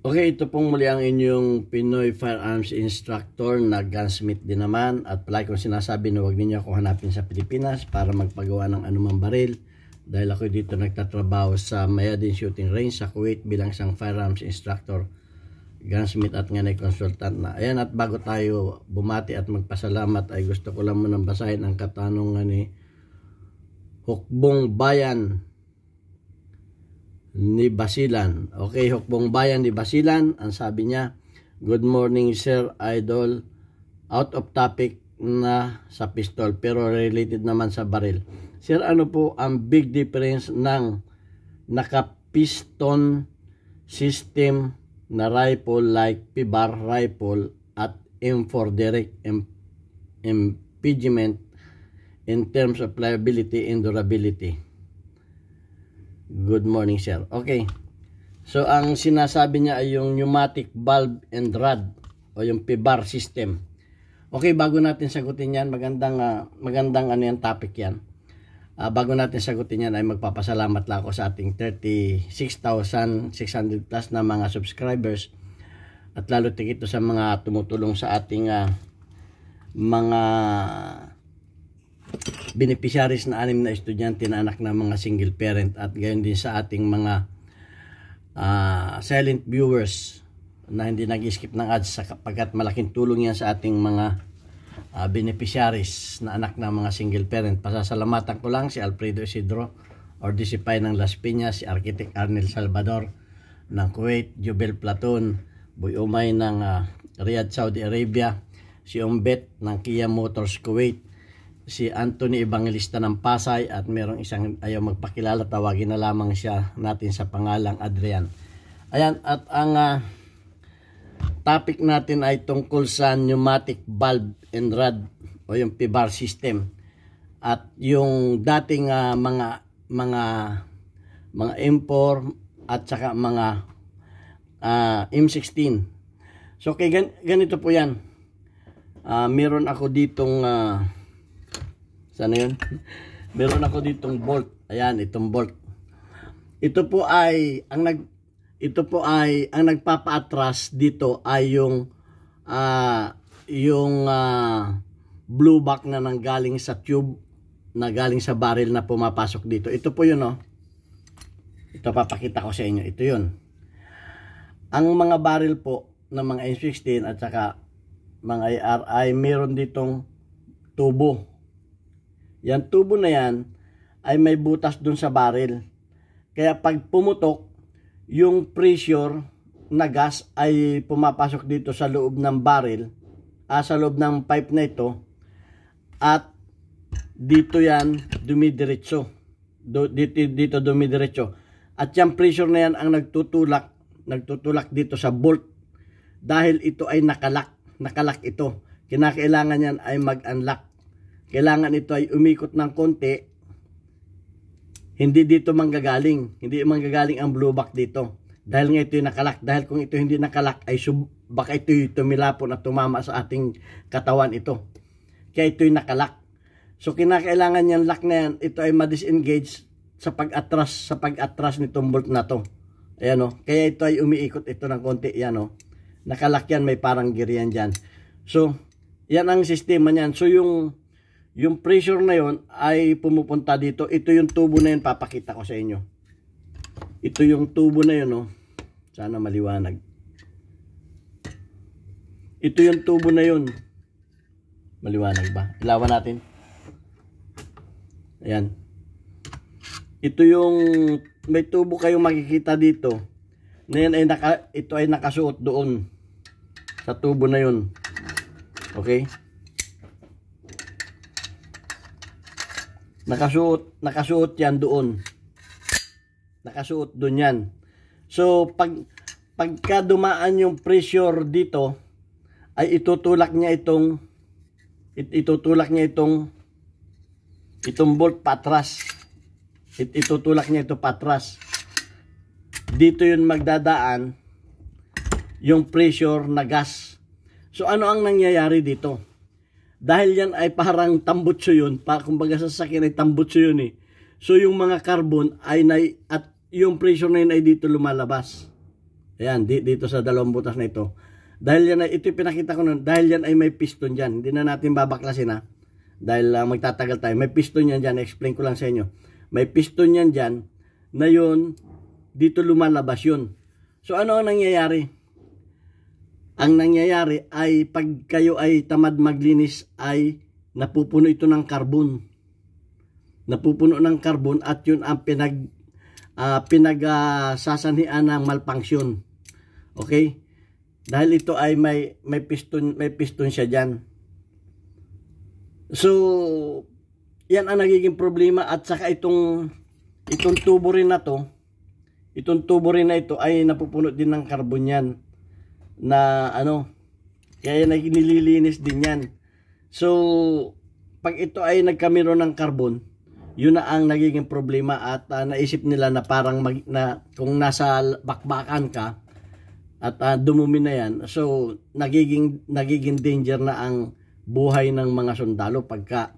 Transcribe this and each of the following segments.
Okay, ito pong muli ang inyong Pinoy Firearms Instructor na gunsmith din naman. At palagi kong sinasabi na huwag ninyo ako hanapin sa Pilipinas para magpagawa ng anumang baril. Dahil ako dito nagtatrabaho sa Mayadin Shooting Range sa Kuwait bilang isang firearms instructor, gunsmith at nganay consultant na. Ayan, at bago tayo bumati at magpasalamat ay gusto ko lang munang basahin ang katanungan ni Hukbong Bayan ni Basilan. Okay, Hukbong Bayan ni Basilan, ang sabi niya, "Good morning Sir Idol, out of topic na sa pistol pero related naman sa baril. Sir, ano po ang big difference ng naka-piston system na rifle like PBAR rifle at M4 direct impingement in terms of liability and durability? Good morning, sir." Okay. So, ang sinasabi niya ay yung pneumatic valve and rod o yung PBAR system. Okay, bago natin sagutin yan, magandang ano yan, topic yan. Bago natin sagutin yan ay magpapasalamat lang ako sa ating 36,600 plus na mga subscribers at lalo tigito sa mga tumutulong sa ating mga beneficiaries na 6 na estudyante na anak ng mga single parent at gayon din sa ating mga silent viewers na hindi nag-skip ng ads sapagkat malaking tulong yan sa ating mga beneficiaries na anak ng mga single parent. Pasasalamatan ko lang si Alfredo Isidro or Disipay ng Las Piñas, si Architect Arnel Salvador ng Kuwait, Jubel Platoon, Boy Umay ng Riyadh, Saudi Arabia, si Umbet ng Kia Motors Kuwait, si Anthony Evangelista ng Pasay, at merong isang ayaw magpakilala, tawagin na lamang siya natin sa pangalang Adrian. Ayan, at ang topic natin ay tungkol sa pneumatic valve and rod o yung PBAR system at yung dating mga M4 at saka mga M16. So kay ganito po yan. Meron ako ditong sana yun? Meron ako ditong bolt. Ayan, itong bolt. Ito po ay ang nagpapaatras dito ay yung blue back na nanggaling sa tube na galing sa barrel na pumapasok dito. Ito po yun, oh. Ito papakita ko sa inyo. Ito yun. Ang mga barrel po ng mga M16 at saka mga AR ay meron ditong tubo. Yan tubo na yan ay may butas dun sa barrel. Kaya pag pumutok, yung pressure na gas ay pumapasok dito sa loob ng barrel, sa loob ng pipe na ito, at dito yan dumidiretso. Dito dumidiretso. At yung pressure na yan ang nagtutulak dito sa bolt. Dahil ito ay nakalak ito. Kinakailangan yan ay mag-unlock. Kailangan ito ay umikot ng konti. Hindi dito manggagaling. Hindi manggagaling ang blue back dito. Dahil nga ito yung nakalak. Dahil kung ito hindi nakalak, ay baka ito yung tumilapon at tumama sa ating katawan ito. Kaya ito yung nakalak. So kinakailangan yung lock na yan, ito ay ma-disengage sa pag-atras nitong bolt na to. Ayan o. Kaya ito ay umiikot ito ng konti. Ayan o. Nakalak yan, may parang gear yan dyan. So, yan ang sistema niyan. So yung pressure na yon ay pumupunta dito. Ito yung tubo na yun, papakita ko sa inyo. Ito yung tubo na yun, oh. Sana maliwanag. Ito yung tubo na yun. Maliwanag ba? Ilawan natin. Ayan. Ito yung may tubo kayong makikita dito. Na yan ay ito ay nakasuot doon sa tubo na yun. Okay? Nakasuot yan doon. Nakasuot doon yan. So, pagka dumaan yung pressure dito, ay itutulak niya itong bolt patras. Itutulak niya ito patras. Dito yun magdadaan yung pressure na gas. So, ano ang nangyayari dito? Dahil yan ay parang tambutso yun. Kumbaga sa sasakyan ay tambutso yun eh. So yung mga carbon ay at yung pressure na yun ay dito lumalabas. Ayan, dito sa dalawang butas na ito. Dahil yan ay, ito pinakita ko nun, dahil yan ay may piston dyan. Hindi na natin babaklasin ha. Dahil magtatagal tayo. May piston yan dyan, explain ko lang sa inyo. May piston yan dyan, na yun, dito lumalabas yun. So ano ang nangyayari? Ang nangyayari ay pag kayo ay tamad maglinis ay napupuno ito ng carbon. Napupuno ng carbon at yun ang pinagsasanhian ng malfunction. Okay? Dahil ito ay may piston siya diyan. So yan ang nagiging problema at saka itong tubo rin na to, itong tubo rin na ito ay napupuno din ng carbon yan. Na ano, kaya nililinis din yan. So pag ito ay nagkamero ng carbon, yun na ang nagiging problema at naisip nila na parang kung nasa bakbakan ka at dumumi na yan, so nagiging danger na ang buhay ng mga sundalo pagka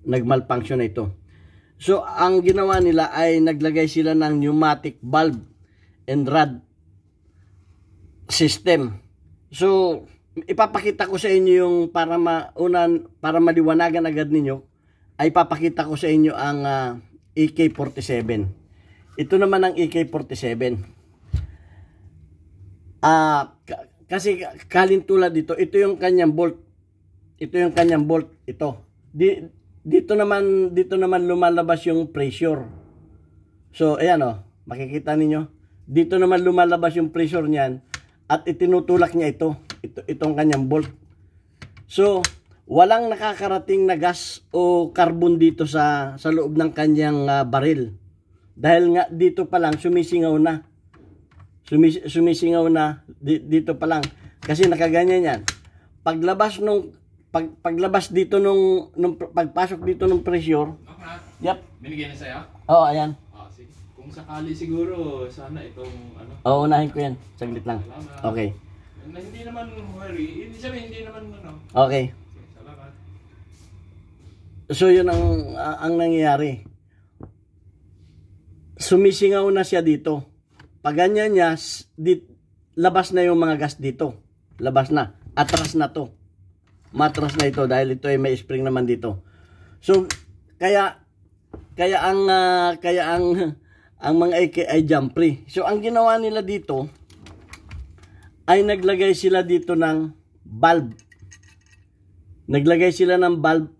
nagmalfunction na ito. So ang ginawa nila ay naglagay sila ng pneumatic valve and rod system. So ipapakita ko sa inyo yung para maliwanagan agad ninyo, ay papakita ko sa inyo ang AK-47. Ito naman ang AK-47. Kasi kalintulad dito, ito yung kanyang bolt. Ito yung kanyang bolt, ito. Dito naman lumalabas yung pressure. So ayan oh, makikita ninyo. Dito naman lumalabas yung pressure niyan at itinutulak niya itong kanyang bolt. So walang nakakarating na gas o carbon dito sa loob ng kanyang baril. Dahil nga dito pa lang sumisingaw na. Sumisingaw na dito pa lang kasi nakaganyan yan. Paglabas dito nung pagpasok dito ng pressure. Yep. Binigyan na sa'yo? Oo, ayan. Sige. Kung sakali siguro, sana itong ano. Oo, unahin ko yan. Saglit lang. Salamat. Okay. Hindi naman worry. Hindi naman ano. Okay. Salamat. So yun ang nangyayari. Sumisingaw na siya dito. Pag ganyan niya, labas na yung mga gas dito. Labas na. Atras na to. Matras na ito dahil ito ay may spring naman dito. So kaya ang mga AK ay jump free. So ang ginawa nila dito ay naglagay sila dito ng valve. Naglagay sila ng valve.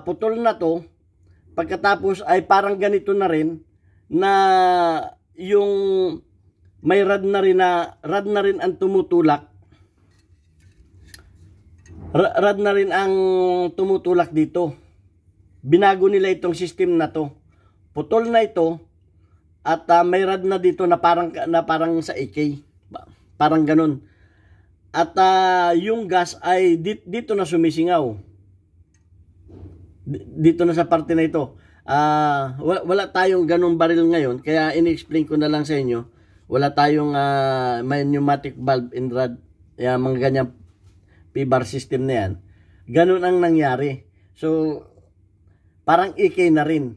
Putol na to. Pagkatapos ay parang ganito na rin na yung may rad na rin ang tumutulak. Rad na rin ang tumutulak dito. Binago nila itong system na to. Putol na ito at may rad na dito na parang sa AK. Parang ganun. At yung gas ay dito na sumisingaw. Dito na sa parte na ito. Wala tayong ganung baril ngayon kaya ini-explain ko na lang sa inyo. Wala tayong may pneumatic valve and rod. Mga ganyan P-bar system na yan. Ganun ang nangyari. So parang AK na rin.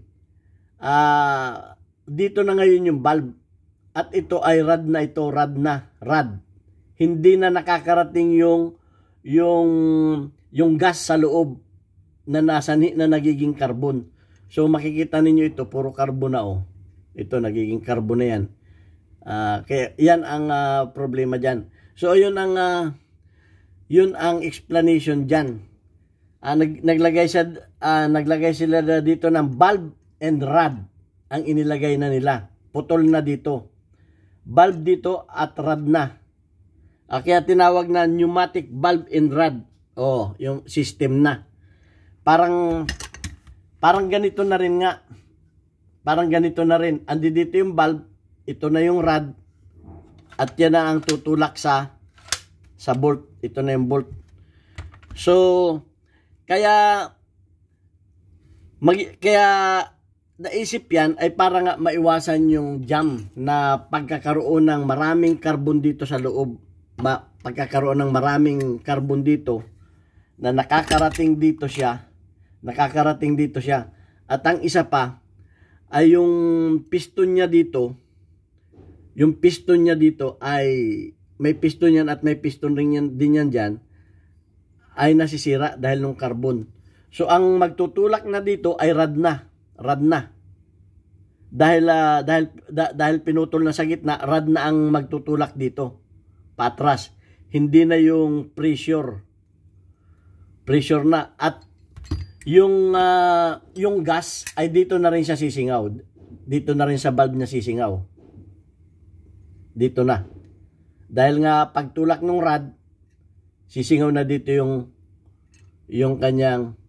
Dito na ngayon yung valve. At ito ay rod na ito. Rod. Hindi na nakakarating yung gas sa loob na nagiging carbon. So makikita ninyo ito, puro carbon na oh. Ito nagiging carbon na yan. Kaya yan ang problema dyan. So yun ang explanation dyan. Naglagay sila dito ng valve and rod ang inilagay na nila. Putol na dito. Valve dito at rod na. Kaya tinawag na pneumatic valve and rod. Oh, yung system na. Parang ganito na rin nga. Parang ganito na rin. Andi dito yung valve, ito na yung rod, at yan na ang tutulak sa bolt. Ito na yung bolt. So, kaya naisip yan ay para nga maiwasan yung jam na pagkakaroon ng maraming carbon dito sa loob. Pagkakaroon ng maraming carbon dito na nakakarating dito siya. At ang isa pa ay yung piston niya dito yung piston niya dito ay may piston yan at may piston rin yan, din yan dyan, ay nasisira dahil ng carbon. So ang magtutulak na dito ay rad na. Dahil pinutol na sa gitna, rad na ang magtutulak dito patras. Hindi na yung pressure na, at yung gas ay dito na rin siya sisingaw. Dito na rin sa valve na sisingaw. Dito na. Dahil nga pagtulak ng rad, sisingaw na dito yung kanyang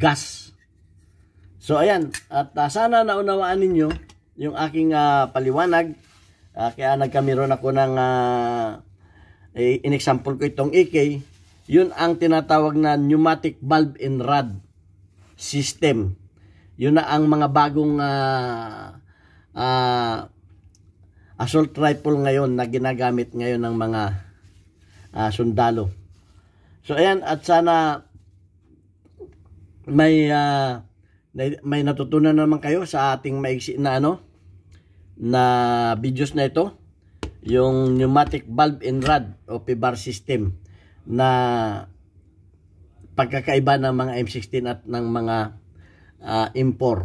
gas. So ayan, at sana naunawaan ninyo yung aking paliwanag. Kaya nagkamiron ako ng in-example ko itong EK. Yun ang tinatawag na pneumatic valve and rod system. Yun na ang mga bagong assault rifle ngayon na ginagamit ngayon ng mga sundalo. So ayan, at sana may natutunan naman kayo sa ating maiksi na na videos na ito, yung pneumatic valve and rod o PVAR system na pagkakaiba ng mga M16 at ng mga M4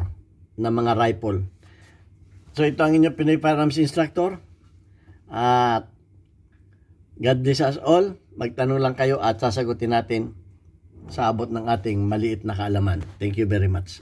na mga rifle. So ito ang inyong Pinoy Firearms Instructor, at God bless us all. Magtanong lang kayo at sasagutin natin sa abot ng ating maliit na kaalaman. Thank you very much.